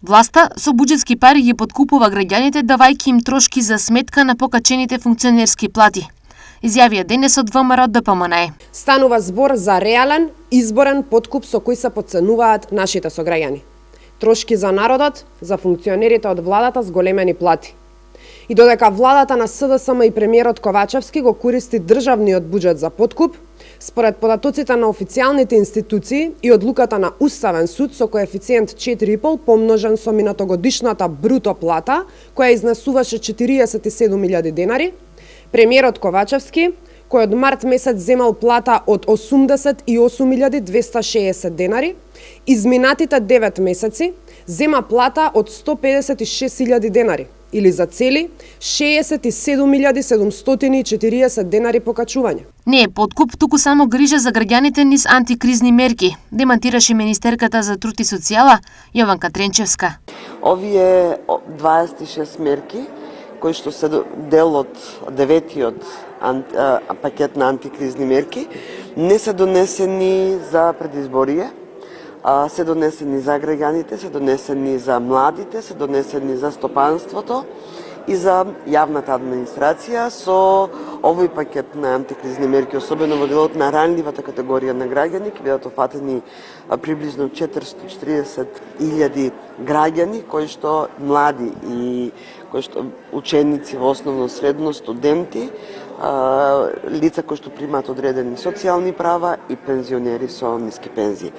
Власта со буџетски пари ги подкупува граѓаните давајќи им трошки за сметка на покачените функционерски плати, изјавија денес од ВМРО ДПМНЕ. Станува збор за реален, изборен подкуп со кој се потценуваат нашите сограѓани. Трошки за народот, за функционерите од владата с големени плати. И додека владата на СДСМ и премиерот Ковачевски го користи државниот буџет за подкуп, според податоците на официјалните институции и одлуката на Уставен суд со коефициент 4,5 помножен со минатогодишната бруто плата, која изнесуваше 47.000 денари, премиерот Ковачевски, кој од март месец земал плата од 88.260 денари, изминатите 9 месеци зема плата од 156.000 денари, или за цели 67.740 денари покачување. Не е подкуп, туку само грижа за граѓаните низ антикризни мерки, демантираше министерката за труд и социјала Јованка Тренчевска. Овие 26 мерки кои што се дел од деветиот пакет на антикризни мерки не се донесени за предизборие, се донесени за граѓаните, се донесени за младите, се донесени за стопанството и за јавната администрација. Со овој пакет на антикризни мерки, особено во делот на ранливата категорија на граѓани, ќе бидат офатени приближно 440.000 граѓани, кои што млади и кои што ученици во основно средно, студенти, лица кои што примаат одредени социјални права и пензионери со ниски пензии.